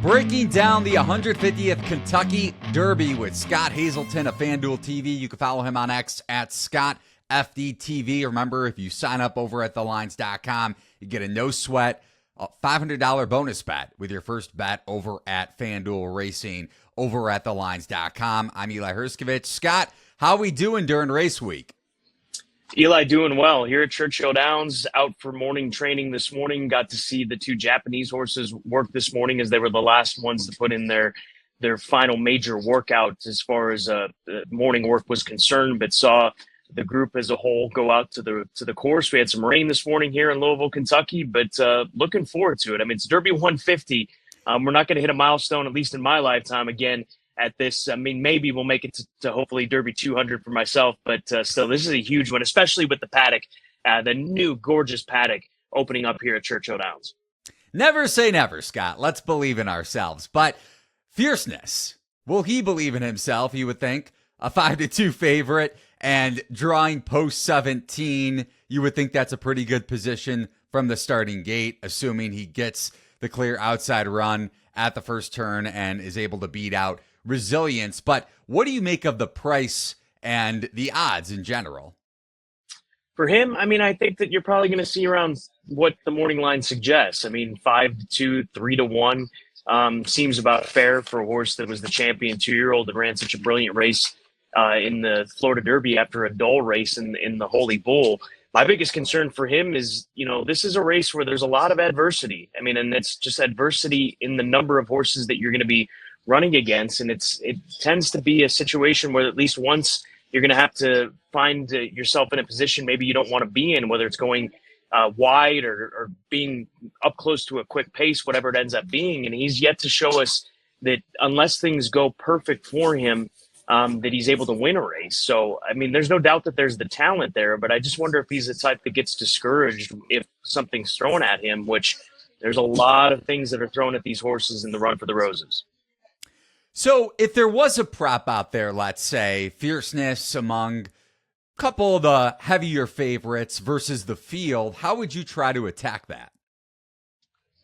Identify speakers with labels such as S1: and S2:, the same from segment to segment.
S1: breaking down the 150th Kentucky Derby with Scott Hazelton of FanDuel TV. You can follow him on X at ScottFDTV. Remember, if you sign up over at thelines.com, you get a no sweat $500 bonus bet with your first bet over at FanDuel Racing over at thelines.com. I'm Eli Hershkovich. Scott, how we doing during race week?
S2: Eli, doing well here at Churchill Downs, out for morning training this morning. Got to see the two Japanese horses work this morning as they were the last ones to put in their final major workout as far as morning work was concerned, but saw the group as a whole go out to the course. We had some rain this morning here in Louisville, Kentucky, but looking forward to it. I mean, it's Derby 150. We're not going to hit a milestone, at least in my lifetime, again at this. I mean, maybe we'll make it to hopefully Derby 200 for myself, but still, this is a huge one, especially with the paddock, the new gorgeous paddock opening up here at Churchill Downs.
S1: Never say never, Scott. Let's believe in ourselves. But fierceness, will he believe in himself, you would think? A 5-2 favorite and drawing post 17, you would think that's a pretty good position from the starting gate, assuming he gets the clear outside run at the first turn and is able to beat out Resilience. But what do you make of the price and the odds in general?
S2: For him, I mean, I think that you're probably going to see around what the morning line suggests. I mean, 5-2, 3-1 seems about fair for a horse that was the champion 2-year-old that ran such a brilliant race in the Florida Derby after a dull race in the Holy Bull. My biggest concern for him is, this is a race where there's a lot of adversity. I mean, and it's just adversity in the number of horses that you're going to be running against. And it tends to be a situation where at least once you're going to have to find yourself in a position maybe you don't want to be in, whether it's going wide or being up close to a quick pace, whatever it ends up being. And he's yet to show us that unless things go perfect for him, that he's able to win a race. So, I mean, there's no doubt that there's the talent there, but I just wonder if he's the type that gets discouraged if something's thrown at him, which there's a lot of things that are thrown at these horses in the run for the roses.
S1: So if there was a prop out there, let's say fierceness among a couple of the heavier favorites versus the field, how would you try to attack that?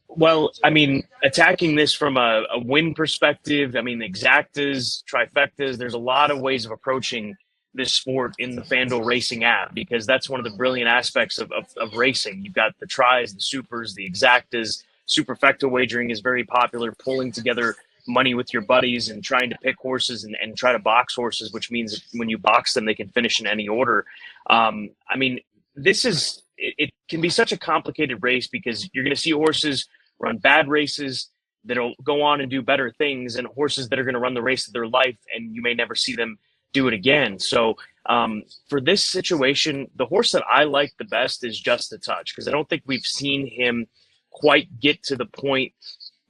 S2: Well, I mean, attacking this from a win perspective, I mean, exactas, trifectas, there's a lot of ways of approaching this sport in the FanDuel Racing App, because that's one of the brilliant aspects of racing. You've got the tries, the supers, the exactas. Superfecta wagering is very popular, pulling together money with your buddies and trying to pick horses and try to box horses, which means that when you box them, they can finish in any order. I mean, it can be such a complicated race because you're going to see horses run bad races that'll go on and do better things, and horses that are going to run the race of their life and you may never see them do it again. So for this situation, the horse that I like the best is Just a Touch, because I don't think we've seen him quite get to the point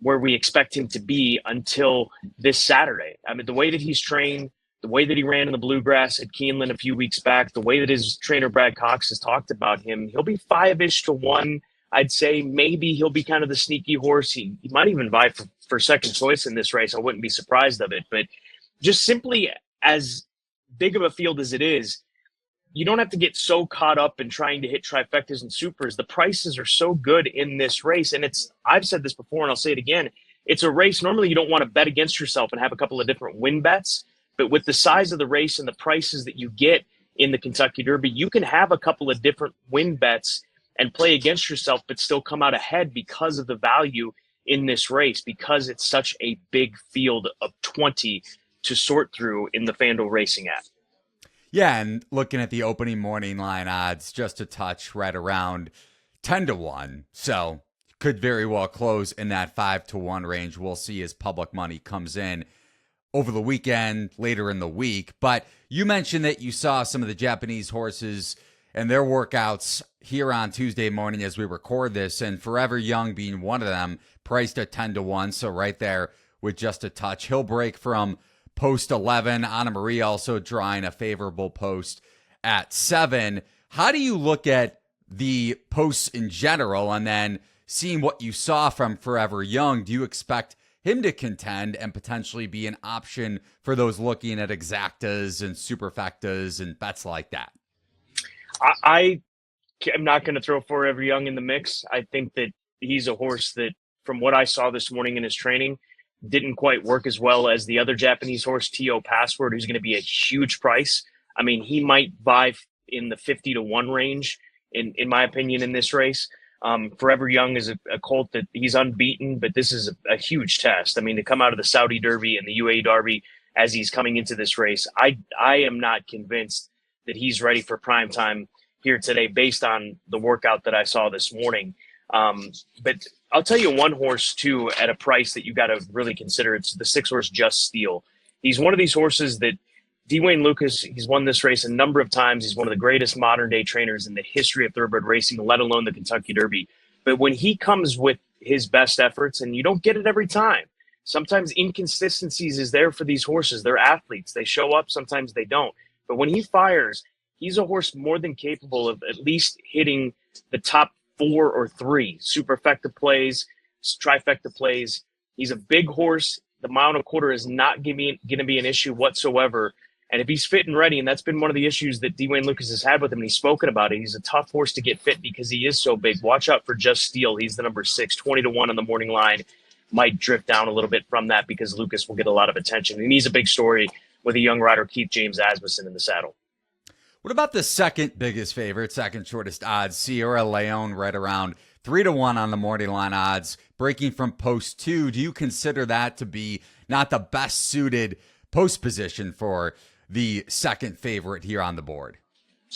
S2: where we expect him to be until this Saturday. I mean, the way that he's trained, the way that he ran in the Bluegrass at Keeneland a few weeks back, the way that his trainer Brad Cox has talked about him, he'll be 5-ish to 1. I'd say maybe he'll be kind of the sneaky horse. He might even vie for second choice in this race. I wouldn't be surprised of it. But just simply as big of a field as it is, you don't have to get so caught up in trying to hit trifectas and supers. The prices are so good in this race. And I've said this before and I'll say it again. It's a race. Normally you don't want to bet against yourself and have a couple of different win bets. But with the size of the race and the prices that you get in the Kentucky Derby, you can have a couple of different win bets and play against yourself, but still come out ahead because of the value in this race, because it's such a big field of 20 to sort through in the FanDuel Racing App.
S1: Yeah, and looking at the opening morning line odds, Just a Touch right around 10-1. So could very well close in that 5-1 range. We'll see as public money comes in over the weekend, later in the week. But you mentioned that you saw some of the Japanese horses and their workouts here on Tuesday morning as we record this, and Forever Young being one of them, priced at 10-1. So right there with Just a Touch. He'll break from post 11. Anna Marie also drawing a favorable post at 7. How do you look at the posts in general, and then seeing what you saw from Forever Young? Do you expect him to contend and potentially be an option for those looking at exactas and superfectas and bets like that?
S2: I am not going to throw Forever Young in the mix. I think that he's a horse that, from what I saw this morning in his training, didn't quite work as well as the other Japanese horse, T.O. Password, who's going to be a huge price. I mean, he might buy in the 50-1 range, in my opinion, in this race. Forever Young is a colt that he's unbeaten, but this is a huge test. I mean, to come out of the Saudi Derby and the UAE Derby as he's coming into this race, I am not convinced that he's ready for prime time here today based on the workout that I saw this morning. But I'll tell you one horse, too, at a price that you got to really consider. It's the 6-horse Just Steel. He's one of these horses that Dwayne Lucas, he's won this race a number of times. He's one of the greatest modern-day trainers in the history of thoroughbred racing, let alone the Kentucky Derby. But when he comes with his best efforts, and you don't get it every time, sometimes inconsistencies is there for these horses. They're athletes. They show up. Sometimes they don't. But when he fires, he's a horse more than capable of at least hitting the top 4 or 3 superfecta plays, trifecta plays. He's a big horse. The mile and a quarter is not going to be an issue whatsoever. And if he's fit and ready, and that's been one of the issues that Dwayne Lucas has had with him, and he's spoken about it, he's a tough horse to get fit because he is so big. Watch out for Just Steel. He's the number 6, 20-1 on the morning line. Might drift down a little bit from that because Lucas will get a lot of attention. And he's a big story with a young rider, Keith James Asmussen, in the saddle.
S1: What about the second biggest favorite, second shortest odds, Sierra Leone, right around 3-1 on the morning line odds, breaking from post 2? Do you consider that to be not the best suited post position for the second favorite here on the board?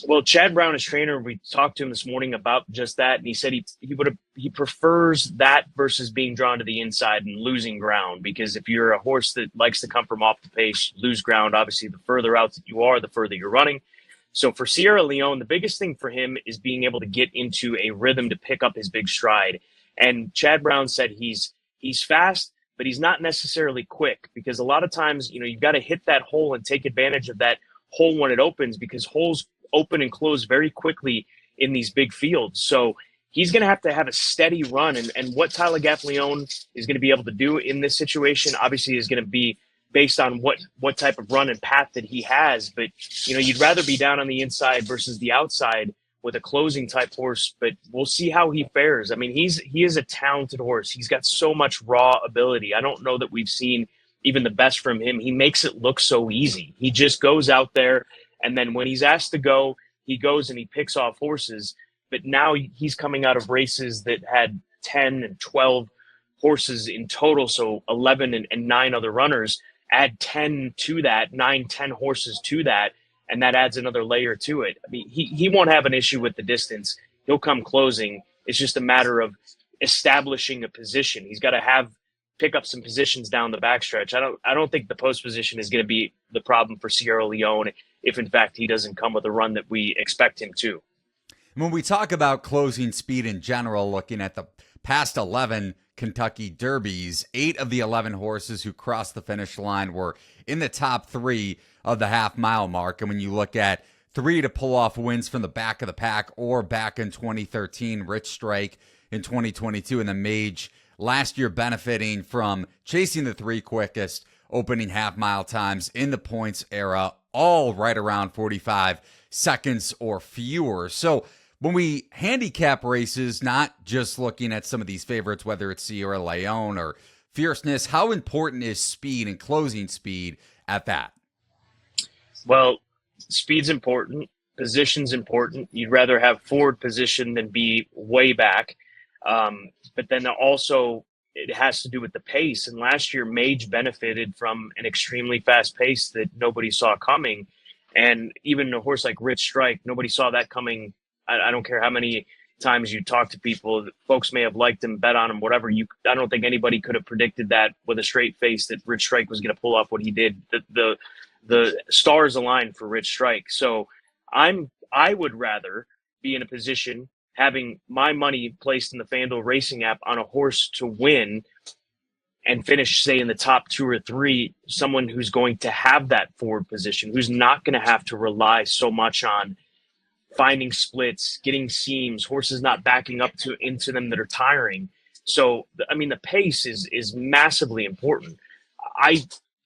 S2: Well, Chad Brown, his trainer, we talked to him this morning about just that, and he said he prefers that versus being drawn to the inside and losing ground, because if you're a horse that likes to come from off the pace, lose ground, obviously the further out that you are, the further you're running. So for Sierra Leone, the biggest thing for him is being able to get into a rhythm to pick up his big stride. And Chad Brown said he's fast, but he's not necessarily quick, because a lot of times, you've got to hit that hole and take advantage of that hole when it opens, because holes open and close very quickly in these big fields. So he's going to have a steady run. And what Tyler Gaffleone is going to be able to do in this situation, obviously, is going to be based on what type of run and path that he has. But, you'd rather be down on the inside versus the outside with a closing type horse, but we'll see how he fares. I mean, he is a talented horse. He's got so much raw ability. I don't know that we've seen even the best from him. He makes it look so easy. He just goes out there, and then when he's asked to go, he goes and he picks off horses. But now he's coming out of races that had 10 and 12 horses in total, so 11 and 9 other runners. Add 10 to that, 9, 10 horses to that, and that adds another layer to it. I mean, he won't have an issue with the distance. He'll come closing. It's just a matter of establishing a position. He's got to pick up some positions down the backstretch. I don't think the post position is going to be the problem for Sierra Leone if, in fact, he doesn't come with a run that we expect him to.
S1: When we talk about closing speed in general, looking at the past 11 Kentucky Derbies, 8 of the 11 horses who crossed the finish line were in the top 3 of the half-mile mark. And when you look at 3 to pull off wins from the back of the pack, or back in 2013, Rich Strike in 2022, and the Mage last year benefiting from chasing the 3 quickest opening half-mile times in the points era, all right around 45 seconds or fewer. So when we handicap races, not just looking at some of these favorites, whether it's Sierra Leone or Fierceness, how important is speed and closing speed at that?
S2: Well, speed's important. Position's important. You'd rather have forward position than be way back. But then also it has to do with the pace. And last year, Mage benefited from an extremely fast pace that nobody saw coming. And even a horse like Rich Strike, nobody saw that coming. I don't care how many times you talk to people, folks may have liked him, bet on him, whatever. I don't think anybody could have predicted that with a straight face that Rich Strike was going to pull off what he did. The stars aligned for Rich Strike. So I would rather be in a position having my money placed in the FanDuel Racing app on a horse to win and finish, say, in the top 2 or 3, someone who's going to have that forward position, who's not going to have to rely so much on finding splits, getting seams, horses not backing up into them that are tiring. So, I mean, the pace is massively important. I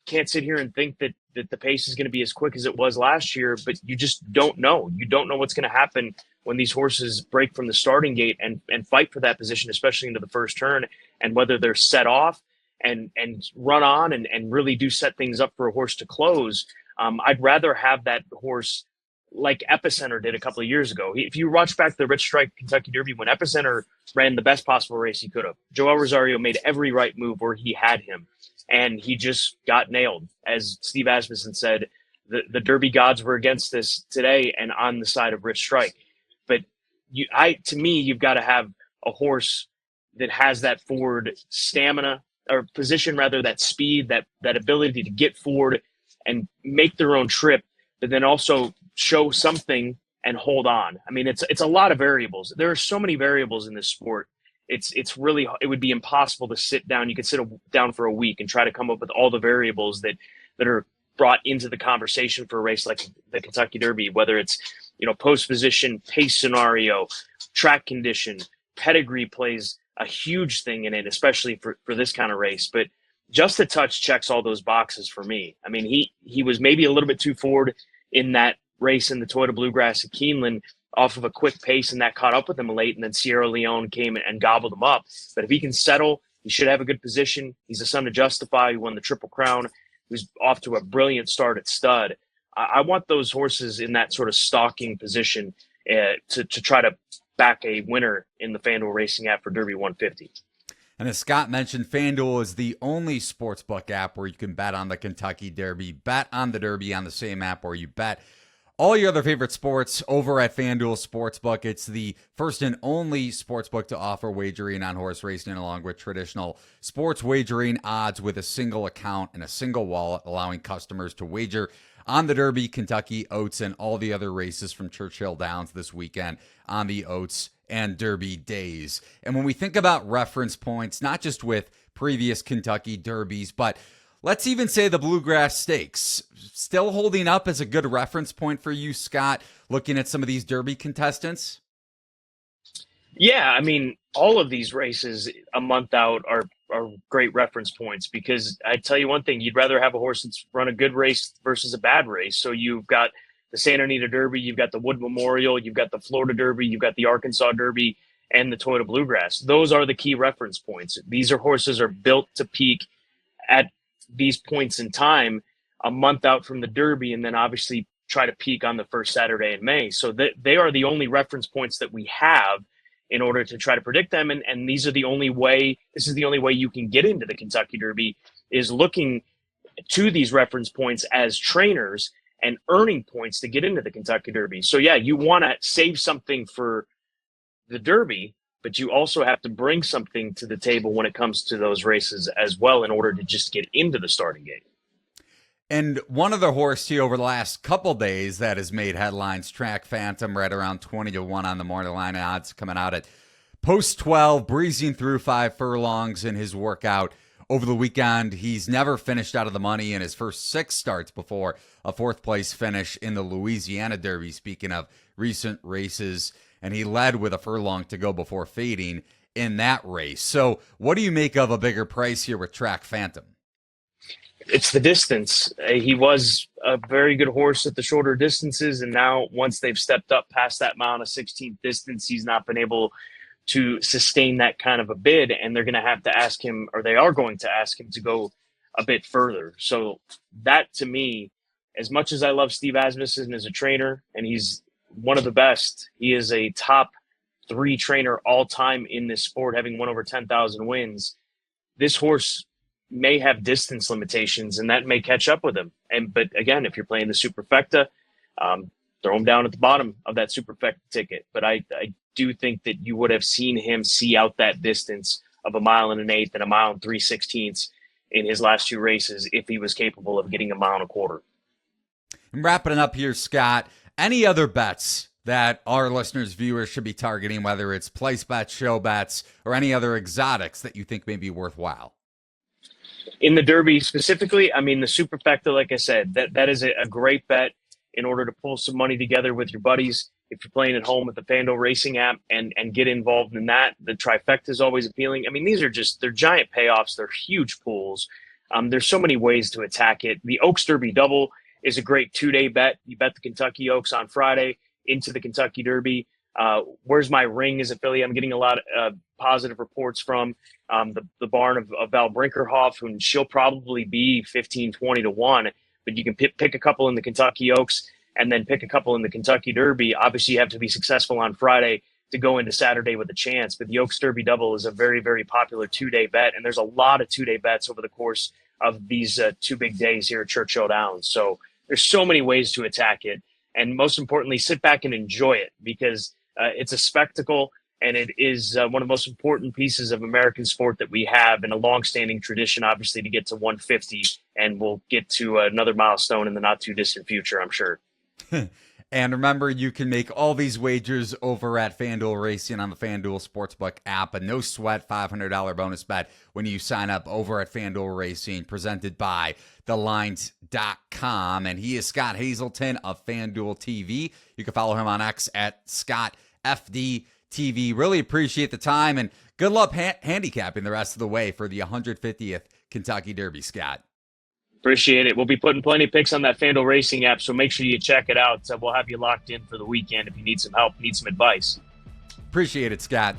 S2: can't sit here and think that the pace is going to be as quick as it was last year, but you just don't know. You don't know what's going to happen when these horses break from the starting gate and fight for that position, especially into the first turn, and whether they're set off and run on and really do set things up for a horse to close. I'd rather have that horse like Epicenter did a couple of years ago. If you watch back the Rich Strike Kentucky Derby, when Epicenter ran the best possible race he could have, Joel Rosario made every right move where he had him, and he just got nailed. As Steve Asmussen said, the Derby gods were against this today and on the side of Rich Strike. But to me, you've got to have a horse that has that forward stamina or position, rather, that speed, that ability to get forward and make their own trip, but then also show something and hold on. I mean, it's a lot of variables. There are so many variables in this sport. It would be impossible to sit down. You could sit down for a week and try to come up with all the variables that are brought into the conversation for a race like the Kentucky Derby, whether it's, post position, pace scenario, track condition, pedigree plays a huge thing in it, especially for this kind of race. But Just a Touch checks all those boxes for me. I mean, he was maybe a little bit too forward in that race in the Toyota Bluegrass at Keeneland off of a quick pace, and that caught up with him late, and then Sierra Leone came and gobbled him up. But if he can settle, he should have a good position. He's the son of Justify, who won the Triple Crown, who's off to a brilliant start at stud. I want those horses in that sort of stalking position to try to back a winner in the FanDuel Racing app for Derby 150.
S1: And as Scott mentioned, FanDuel is the only sportsbook app where you can bet on the Kentucky Derby, bet on the Derby on the same app where you bet all your other favorite sports over at FanDuel Sportsbook. It's the first and only sportsbook to offer wagering on horse racing along with traditional sports wagering odds with a single account and a single wallet, allowing customers to wager on the Derby, Kentucky, Oats, and all the other races from Churchill Downs this weekend on the Oats and Derby days. And when we think about reference points, not just with previous Kentucky Derbies, but let's even say the Bluegrass Stakes, still holding up as a good reference point for you, Scott, looking at some of these Derby contestants?
S2: Yeah, I mean, all of these races a month out are great reference points, because I tell you one thing, you'd rather have a horse that's run a good race versus a bad race. So you've got the Santa Anita Derby, you've got the Wood Memorial, you've got the Florida Derby, you've got the Arkansas Derby, and the Toyota Bluegrass. Those are the key reference points. These horses are built to peak at these points in time a month out from the Derby, and then obviously try to peak on the first Saturday in May. So they are the only reference points that we have in order to try to predict them. And this is the only way you can get into the Kentucky Derby, is looking to these reference points as trainers and earning points to get into the Kentucky Derby. So yeah, you want to save something for the Derby, but you also have to bring something to the table when it comes to those races as well in order to just get into the starting gate.
S1: And one other horse here over the last couple days that has made headlines, Track Phantom, right around 20-1 on the morning line odds, coming out at post 12, breezing through 5 furlongs in his workout over the weekend. He's never finished out of the money in his first 6 starts before a 4th place finish in the Louisiana Derby, speaking of recent races. And he led with a furlong to go before fading in that race. So what do you make of a bigger price here with Track Phantom?
S2: It's the distance. He was a very good horse at the shorter distances, and now once they've stepped up past that mile and a 16th distance, he's not been able to sustain that kind of a bid, and they're going to have to ask him, or they are going to ask him, to go a bit further. So that, to me, as much as I love Steve Asmussen as a trainer, and he's one of the best, he is a top 3 trainer all time in this sport, having won over 10,000 wins. This horse may have distance limitations, and that may catch up with him. But again, if you're playing the Superfecta, throw him down at the bottom of that Superfecta ticket. But I do think that you would have seen him see out that distance of a mile and an eighth and a mile and 3/16 in his last 2 races if he was capable of getting a mile and a quarter.
S1: And wrapping it up here, Scott, any other bets that our listeners, viewers should be targeting, whether it's place bets, show bets, or any other exotics that you think may be worthwhile?
S2: In the Derby specifically, I mean, the Superfecta, like I said, that is a great bet in order to pull some money together with your buddies. If you're playing at home with the FanDuel Racing app and get involved in that, the trifecta is always appealing. I mean, they're giant payoffs. They're huge pools. There's so many ways to attack it. The Oaks Derby double is a great 2-day bet. You bet the Kentucky Oaks on Friday into the Kentucky Derby. Where's My Ring is affiliate. I'm getting a lot of positive reports from the barn of Val Brinkerhoff, and she'll probably be 15-20-1. But you can pick a couple in the Kentucky Oaks and then pick a couple in the Kentucky Derby. Obviously, you have to be successful on Friday to go into Saturday with a chance. But the Oaks Derby Double is a very, very popular two-day bet, and there's a lot of two-day bets over the course of these 2 big days here at Churchill Downs. So there's so many ways to attack it. And most importantly, sit back and enjoy it, because it's a spectacle, and it is one of the most important pieces of American sport that we have, and a long-standing tradition, obviously, to get to 150. And we'll get to another milestone in the not-too-distant future, I'm sure.
S1: And remember, you can make all these wagers over at FanDuel Racing on the FanDuel Sportsbook app. A no-sweat $500 bonus bet when you sign up over at FanDuel Racing, presented by TheLines.com. And he is Scott Hazelton of FanDuel TV. You can follow him on X at ScottFDTV. Really appreciate the time, and good luck handicapping the rest of the way for the 150th Kentucky Derby, Scott.
S2: Appreciate it. We'll be putting plenty of picks on that FanDuel Racing app, so make sure you check it out. We'll have you locked in for the weekend if you need some help, need some advice.
S1: Appreciate it, Scott.